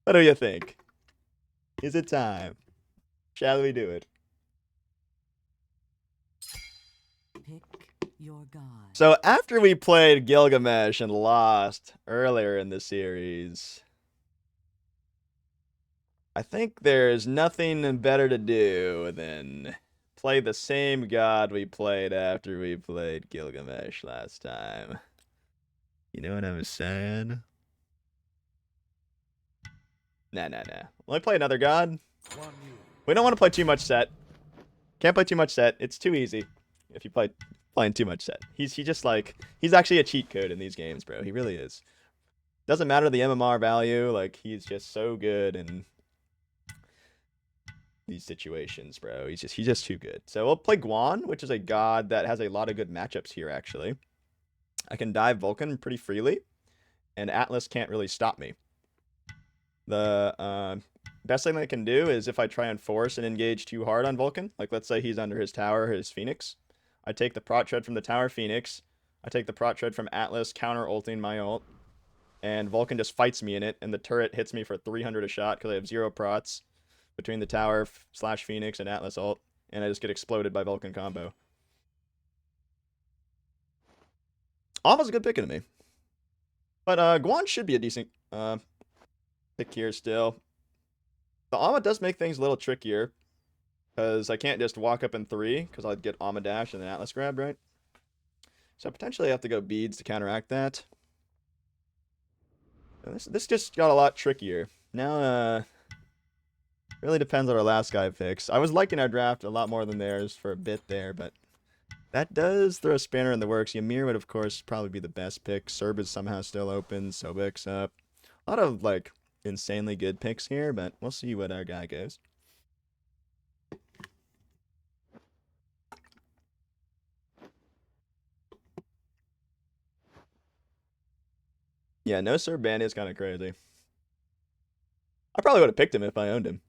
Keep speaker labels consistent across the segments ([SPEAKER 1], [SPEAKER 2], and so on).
[SPEAKER 1] What do you think? Is it time? Shall we do it?
[SPEAKER 2] Pick your god.
[SPEAKER 1] So after we played Gilgamesh and lost earlier in the series, I think there's nothing better to do than play the same god we played after we played Gilgamesh last time. You know what I'm saying? Nah. Let me play another god.
[SPEAKER 3] Guan Yu.
[SPEAKER 1] We don't want to play too much set. Can't play too much set. It's too easy if you playing too much set. He's actually a cheat code in these games, bro. He really is. Doesn't matter the MMR value. Like, he's just so good in these situations, bro. He's just too good. So we'll play Guan, which is a god that has a lot of good matchups here, actually. I can dive Vulcan pretty freely, and Atlas can't really stop me. The best thing I can do is if I try and force and engage too hard on Vulcan, like let's say he's under his tower, his Phoenix, I take the Prot Tread from the tower Phoenix, I take the Prot Tread from Atlas, counter ulting my ult, and Vulcan just fights me in it, and the turret hits me for 300 a shot because I have 0 prots between the tower / Phoenix and Atlas ult, and I just get exploded by Vulcan combo. Almost a good pick to me. But Guan should be a decent pick here still. The Amma does make things a little trickier, because I can't just walk up in 3, because I'd get Amma dash and an Atlas grab, right? So potentially I have to go beads to counteract that. And this just got a lot trickier. Now, really depends on our last guy picks. I was liking our draft a lot more than theirs for a bit there, but that does throw a spanner in the works. Ymir would, of course, probably be the best pick. Serb is somehow still open. Sobek's up. A lot of, like, insanely good picks here, but we'll see what our guy goes. Yeah, no Serb ban is kind of crazy. I probably would have picked him if I owned him.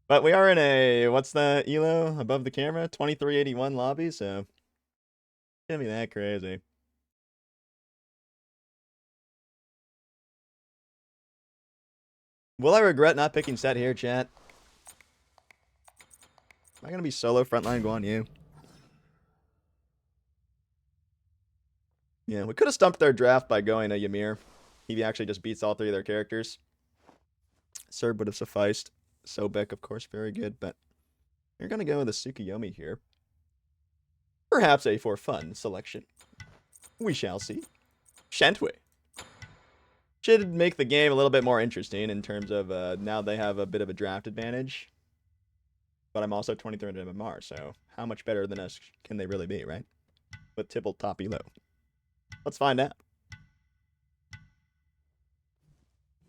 [SPEAKER 1] But we are in a, what's the elo above the camera? 2381 lobby, so can't be that crazy. Will I regret not picking set here, chat? Am I going to be solo frontline Guan Yu? Yeah, we could have stumped their draft by going to Ymir. He actually just beats all 3 of their characters. Serb would have sufficed. Sobek, of course, very good, but you're going to go with a Tsukuyomi here. Perhaps a for fun selection. We shall see. Shan't we? Should make the game a little bit more interesting in terms of now they have a bit of a draft advantage. But I'm also 2300 MMR, so how much better than us can they really be, right? With Tibble top elo. Let's find out.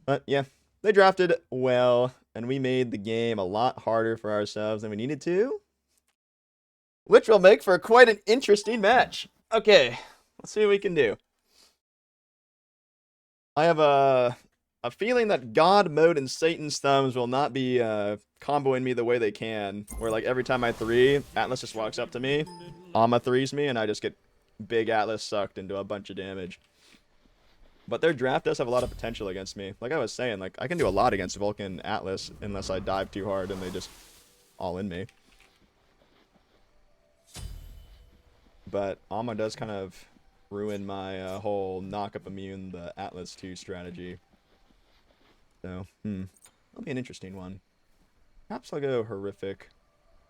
[SPEAKER 1] But yeah, they drafted well, and we made the game a lot harder for ourselves than we needed to. Which will make for quite an interesting match. Okay, let's see what we can do. I have a feeling that God mode and Satan's thumbs will not be comboing me the way they can. Where like every time I 3, Atlas just walks up to me, Amma 3s me, and I just get big Atlas sucked into a bunch of damage. But their draft does have a lot of potential against me. Like I was saying, like I can do a lot against Vulcan Atlas unless I dive too hard and they just all in me. But Amma does kind of ruin my whole knock-up immune, the Atlas 2 strategy. So, that'll be an interesting one. Perhaps I'll go Horrific.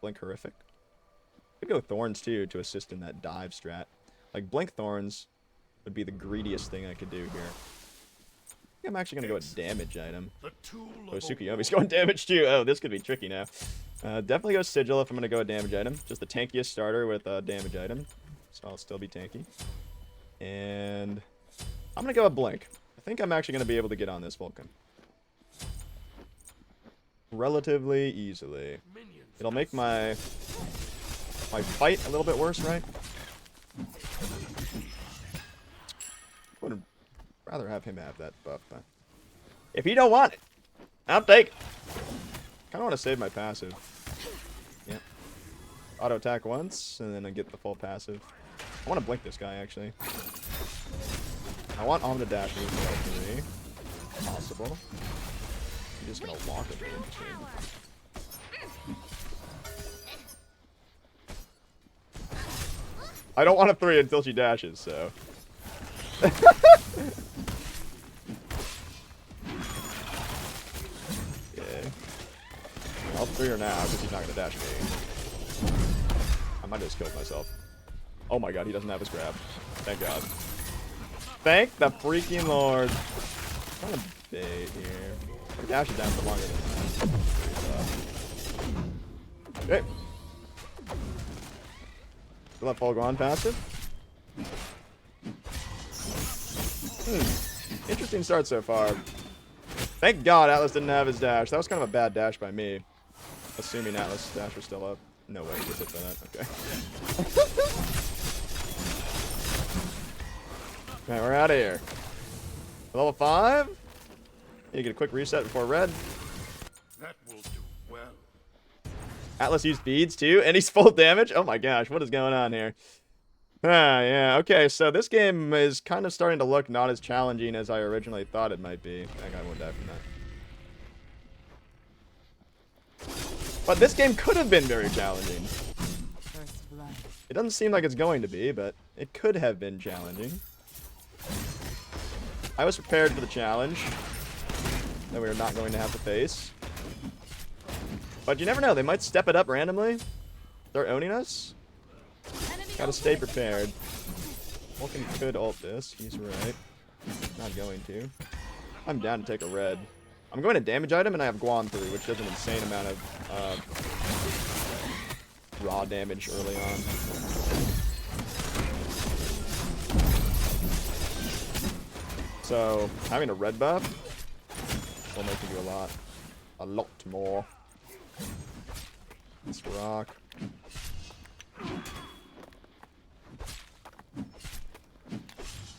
[SPEAKER 1] Blink Horrific. I could go Thorns too to assist in that dive strat. Like Blink Thorns would be the greediest thing I could do here. I think I'm actually going to go with damage item. Oh, Tsukuyomi's going damage too. Oh, this could be tricky now. Definitely go Sigil if I'm going to go a damage item. Just the tankiest starter with a damage item. So I'll still be tanky. And I'm going to go with Blink. I think I'm actually going to be able to get on this Vulcan. Relatively easily. It'll make my fight a little bit worse, right? Would rather have him have that buff, but if you don't want it, I'll take it. Kind of want to save my passive. Yep. Auto attack once, and then I get the full passive. I want to blink this guy, actually. I want Om to dash me for L3. possible. I'm just gonna walk it. I don't want a 3 until she dashes, so. Okay. I'll 3 her now because he's not gonna dash me. I might have just killed myself. Oh my god, he doesn't have his grab. Thank god. Thank the freaking lord. I'm trying to bait here. Her dash is down for longer than that. Okay. Will that fall Guan passive? Interesting start so far. Thank God Atlas didn't have his dash. That was kind of a bad dash by me. Assuming Atlas' dash was still up. No way he gets hit by that. Okay. Alright, we're out of here. Level 5? You get a quick reset before red.
[SPEAKER 3] That will do well.
[SPEAKER 1] Atlas used beads too, and he's full damage? Oh my gosh, what is going on here? Ah, yeah, okay, so this game is kind of starting to look not as challenging as I originally thought it might be. That guy won't die from that. But this game could have been very challenging.
[SPEAKER 2] First blood.
[SPEAKER 1] It doesn't seem like it's going to be, but it could have been challenging. I was prepared for the challenge that we were not going to have to face. But you never know, they might step it up randomly. They're owning us. Gotta stay prepared. Vulcan could ult this, he's right. Not going to. I'm down to take a red. I'm going to damage item and I have Guan 3, which does an insane amount of raw damage early on. So, having a red buff will make me do a lot more. Let's rock.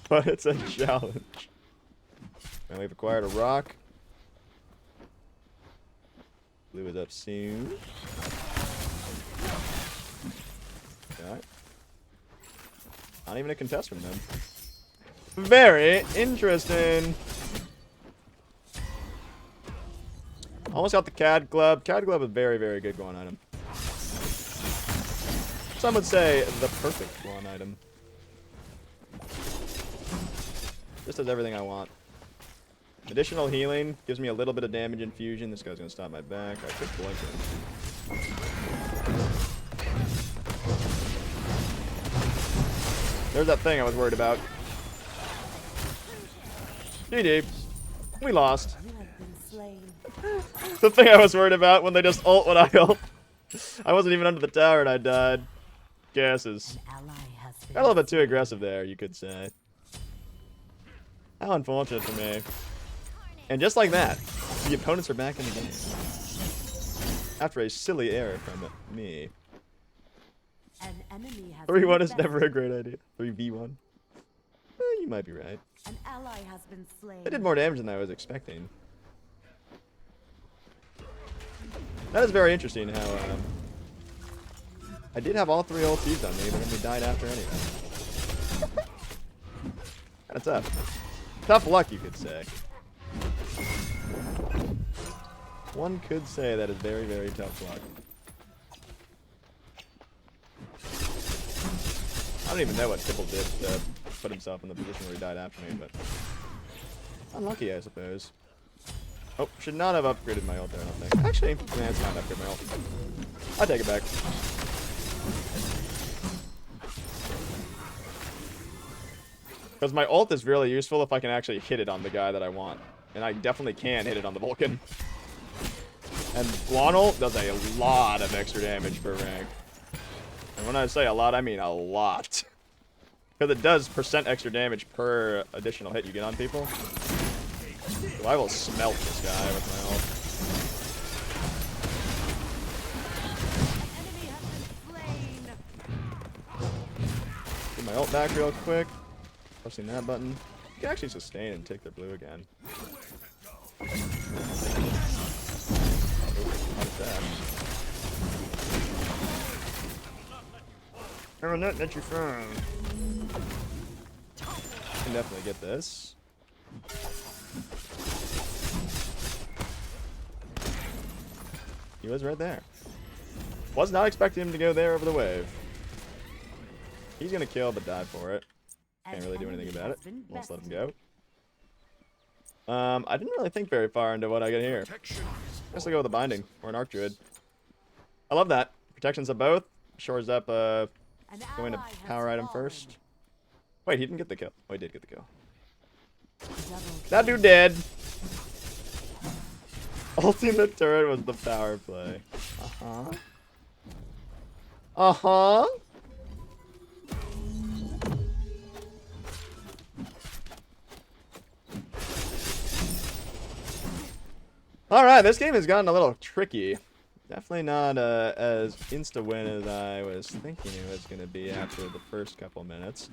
[SPEAKER 1] But it's a challenge. And we've acquired a rock. Blue is up soon. Okay. Not even a contest from them. Very interesting. Almost got the CAD Club. CAD Club is very, very good Guan item. Some would say the perfect Guan item. This does everything I want. Additional healing gives me a little bit of damage infusion. This guy's gonna stop my back. I could blink him. There's that thing I was worried about. GG. We lost.
[SPEAKER 2] You have been slain.
[SPEAKER 1] The thing I was worried about when they just ult when I ult. I wasn't even under the tower and I died. Guesses.
[SPEAKER 2] An ally has been
[SPEAKER 1] Got a little bit too aggressive there, you could say. How unfortunate for me. And just like that, the opponents are back in the game. After a silly error from me.
[SPEAKER 2] An enemy has
[SPEAKER 1] 3-1
[SPEAKER 2] been
[SPEAKER 1] is never a
[SPEAKER 2] defeated.
[SPEAKER 1] great idea. 3v1. You might be right.
[SPEAKER 2] An ally has been slain.
[SPEAKER 1] They did more damage than I was expecting. That is very interesting how, I did have all 3 ultis on me, but then we died after anyway. Kinda tough. Tough luck, you could say. One could say that is very, very tough luck. I don't even know what Tipple did to put himself in the position where he died after me, but unlucky, I suppose. Oh, should not have upgraded my ult there, I don't think. Actually, nah, it's not upgrade my ult. I'll take it back. Because my ult is really useful if I can actually hit it on the guy that I want. And I definitely can hit it on the Vulcan. And Guan ult does a lot of extra damage per rank. And when I say a lot, I mean a lot. Because it does % extra damage per additional hit you get on people. So I will smelt this guy with my ult.
[SPEAKER 2] Enemy has been slain.
[SPEAKER 1] Get my ult back real quick. Pressing that button. You can actually sustain and take their blue again. Oh, attack. I will not let you from. Can definitely get this. He was right there. Was not expecting him to go there over the wave. He's gonna kill, but die for it. Can't really do anything about it. Let's let him go. I didn't really think very far into what I get here. Guess I'll go with a binding or an arc druid. I love that. Protections of both. Shores up going to power item first. Wait, he didn't get the kill. Oh, he did get the kill. That dude dead. Ulting the turret was the power play. Uh-huh. Uh-huh. Alright, this game has gotten a little tricky. Definitely not as insta-win as I was thinking it was going to be after the first couple minutes.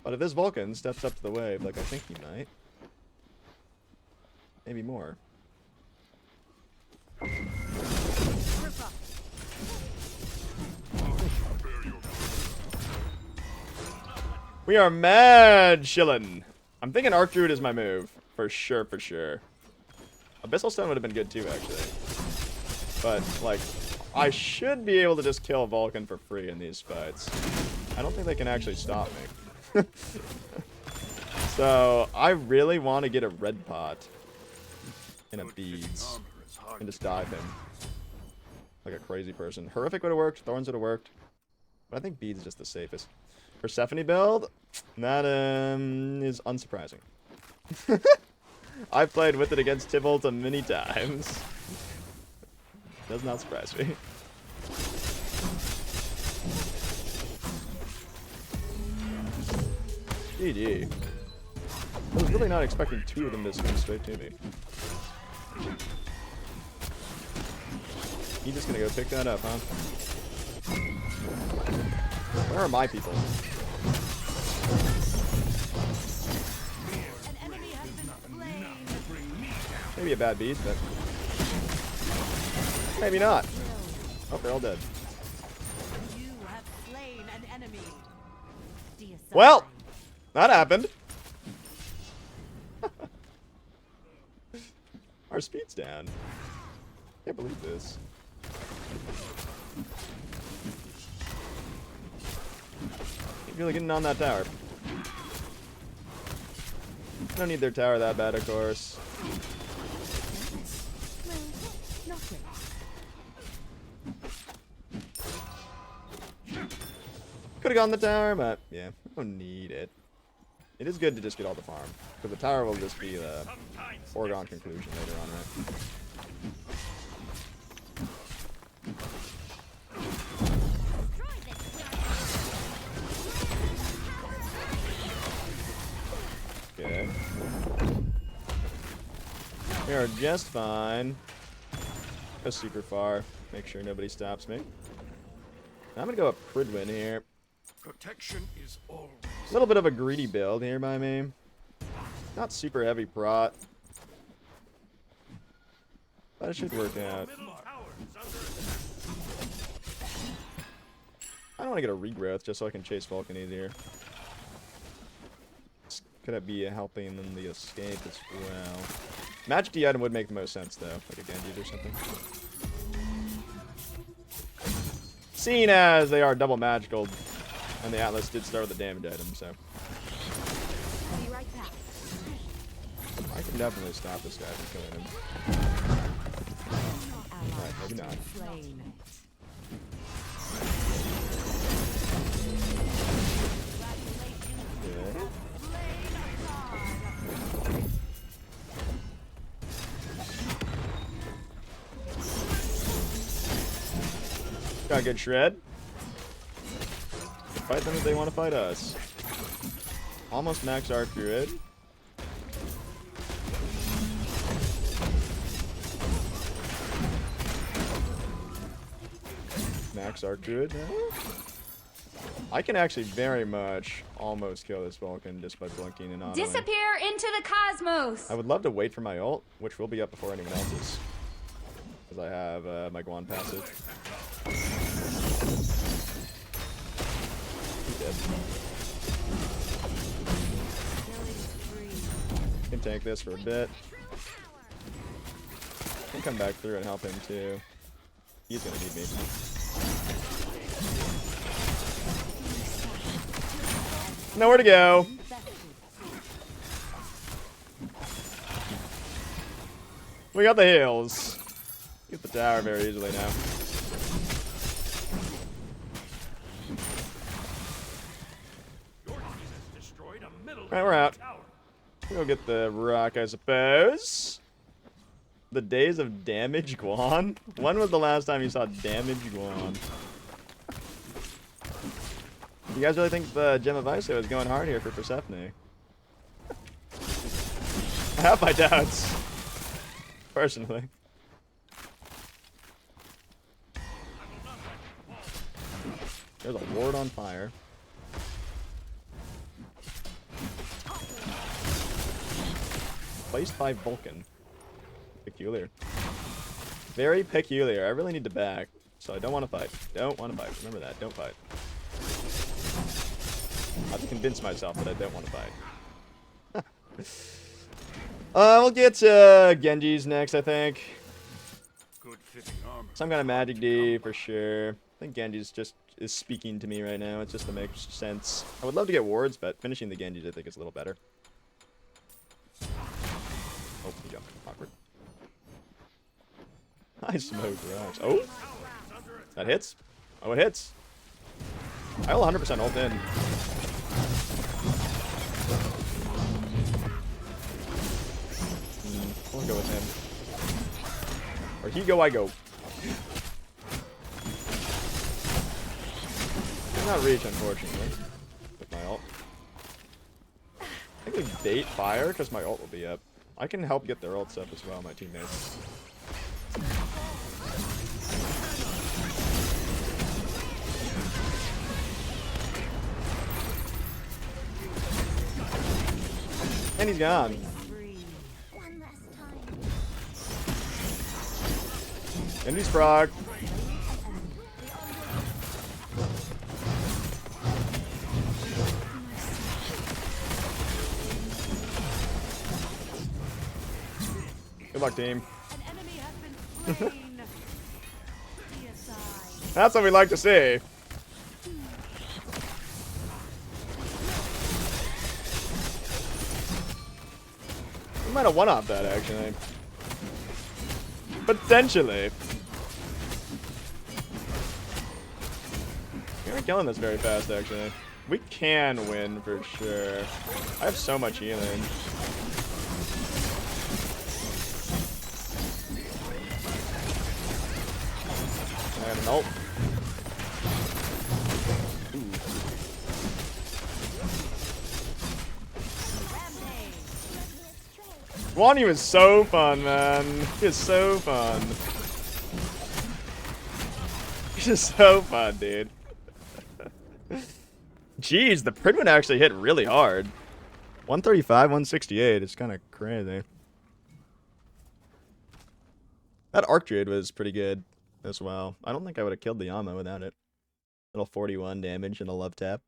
[SPEAKER 1] But if this Vulcan steps up to the wave like I think he might, maybe more. We are mad chillin'. I'm thinking Arc Druid is my move. For sure, for sure. Abyssal Stone would have been good too, actually. But, like, I should be able to just kill Vulcan for free in these fights. I don't think they can actually stop me. So, I really want to get a red pot and a beads and just dive him like a crazy person. Horrific would have worked, Thorns would have worked, but I think beads is just the safest. Persephone build, that is unsurprising. I've played with it against Tybalt many times. Does not surprise me. GG. I was really not expecting two of them to swing straight to me. You just gonna go pick that up, huh? Where are my people?
[SPEAKER 2] An enemy has been slain.
[SPEAKER 1] Maybe a bad beat, but maybe not. Oh, they're all dead.
[SPEAKER 2] You have slain an enemy.
[SPEAKER 1] Well, that happened. Our speed's down. Can't believe this. Keep really getting on that tower. Don't need their tower that bad, of course.
[SPEAKER 2] Well, not great.
[SPEAKER 1] Could have gone the tower, but yeah, I don't need it. It is good to just get all the farm, because the tower will just be the foregone conclusion later on, right? Okay. We are just fine. Go super far. Make sure nobody stops me. I'm gonna go up Pridwen here.
[SPEAKER 3] Protection is always.
[SPEAKER 1] A little bit of a greedy build here by me. Not super heavy prot. But it should work out. I don't want to get a regrowth just so I can chase Vulcan easier. This could be helping in the escape as well. Magic D item would make the most sense though, like a Genji or something. Seeing as they are double magical, and the Atlas did start with a damage item, so
[SPEAKER 2] Be right back.
[SPEAKER 1] I can definitely stop this guy from killing him. Alright, maybe not.
[SPEAKER 2] Slain.
[SPEAKER 1] Yeah. Got a good shred. Fight them if they want to fight us. Almost max arc druid. Max arc druid now. I can actually very much almost kill this Vulcan just by blinking and on.
[SPEAKER 4] Disappear into the cosmos.
[SPEAKER 1] I would love to wait for my ult, which will be up before anyone else's. Because I have my Guan passive. He's dead. Can tank this for a bit. I can come back through and help him too. He's gonna need me. Nowhere to go. We got the heals. Get the tower very easily now. Alright, we're out. We'll get the rock, I suppose. The days of damage Guan? When was the last time you saw damage Guan? You guys really think the Gem of Iso is going hard here for Persephone? I have my doubts. Personally. There's a ward on fire. Placed by Vulcan. Peculiar. Very peculiar. I really need to back, so I don't want to fight. Don't want to fight. Remember that. Don't fight. I have to convince myself that I don't want to fight. We'll get Genji's next, I think.
[SPEAKER 3] Good fitting armor.
[SPEAKER 1] Some kind of magic D for sure. I think Genji's just is speaking to me right now. It just makes sense. I would love to get wards, but finishing the Genji's I think is a little better. Oh, he jumped. Awkward. I smoked rocks. Oh! That hits? Oh, it hits. I'll 100% ult in. We'll go with him. Or he go, I go. I'm not reach, unfortunately, with my ult. I think we bait fire, because my ult will be up. I can help get their ults up as well, my teammates. And he's gone. And he's frog. Good luck, team. That's what we like to see. We might have one-off that, actually. Potentially. We aren't killing this very fast, actually. We can win for sure. I have so much healing. And nope. Guan Yu is so fun, man. He is so fun. He's just so fun, dude. Jeez, the Pridwen actually hit really hard. 135, 168. It's kind of crazy. That Arc Druid was pretty good as well. I don't think I would have killed the Yama without it. Little 41 damage and a love tap.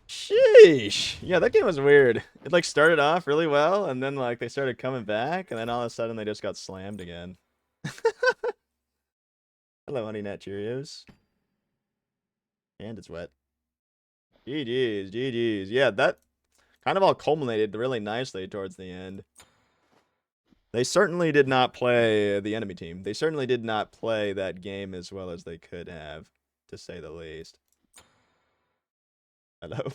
[SPEAKER 1] Sheesh. Yeah, that game was weird. It like started off really well, and then like they started coming back, and then all of a sudden they just got slammed again. Hello, Honey Nut Cheerios. And it's wet. GG's, GG's. Yeah, that kind of all culminated really nicely towards the end. They certainly did not play the enemy team. They certainly did not play that game as well as they could have, to say the least. Hello?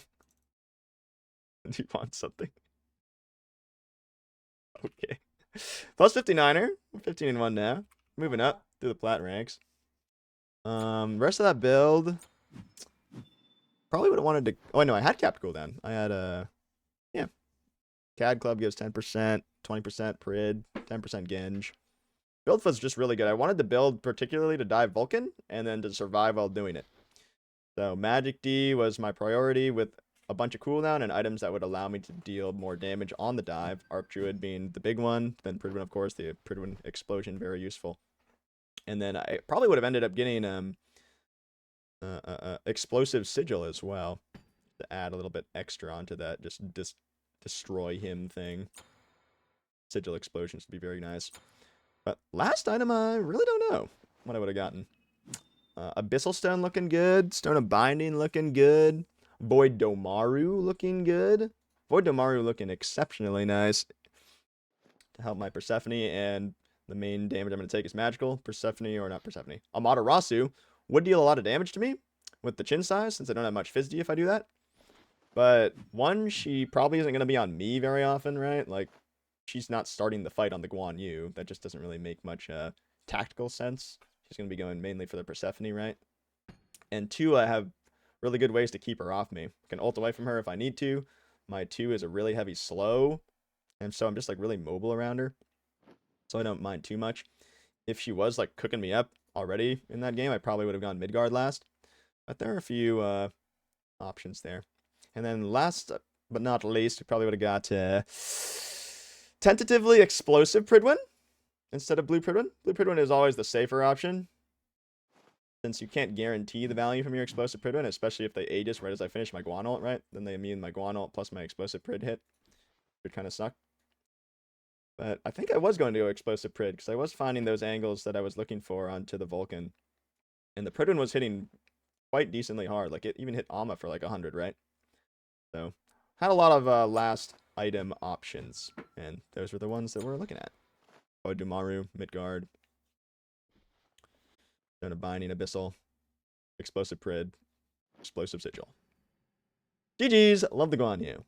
[SPEAKER 1] Do you want something? Okay. Plus 59er. We're 15 and 1 now. Moving up through the plat ranks. Rest of that build. Probably would have wanted to. Oh, no, I had capped cooldown. I had yeah. CAD Club gives 10%, 20% Prid, 10% Genj. Build was just really good. I wanted to build particularly to dive Vulcan and then to survive while doing it. So Magic D was my priority with a bunch of cooldown and items that would allow me to deal more damage on the dive. Arc Druid being the big one. Then Pridwen, of course, the Pridwen Explosion, very useful. And then I probably would have ended up getting Explosive Sigil as well. To add a little bit extra onto that. Just destroy him thing. Sigil Explosions would be very nice. But last item, I really don't know what I would have gotten. Abyssal Stone looking good. Stone of Binding looking good. Void Domaru looking good. Void Domaru looking exceptionally nice to help my Persephone, and the main damage I'm going to take is magical. Persephone, or not Persephone, Amaterasu would deal a lot of damage to me with the chin size, since I don't have much Fizz if I do that. But one, she probably isn't going to be on me very often, right? Like, she's not starting the fight on the Guan Yu. That just doesn't really make much tactical sense. She's going to be going mainly for the Persephone, right? And two, I have really good ways to keep her off me. I can ult away from her if I need to. My 2 is a really heavy slow, and so I'm just like really mobile around her, so I don't mind too much. If she was like cooking me up already in that game, I probably would have gone Midgard last. But there are a few options there. And then last but not least, we probably would have got tentatively Explosive Pridwen instead of Blue Pridwen. Blue Pridwen is always the safer option, since you can't guarantee the value from your Explosive Pridwen, especially if they Aegis right as I finish my Guan ult, right? Then they immune my Guan ult plus my Explosive Prid hit. It would kind of suck. But I think I was going to go Explosive Prid, because I was finding those angles that I was looking for onto the Vulcan. And the Pridwen was hitting quite decently hard. Like, it even hit Amma for like 100, right? So, had a lot of last item options. And those were the ones that we're looking at. Odumaru, Midgard, Stone of Binding, Abyssal, Explosive Prid, Explosive Sigil. GG's, love the Guan Yu.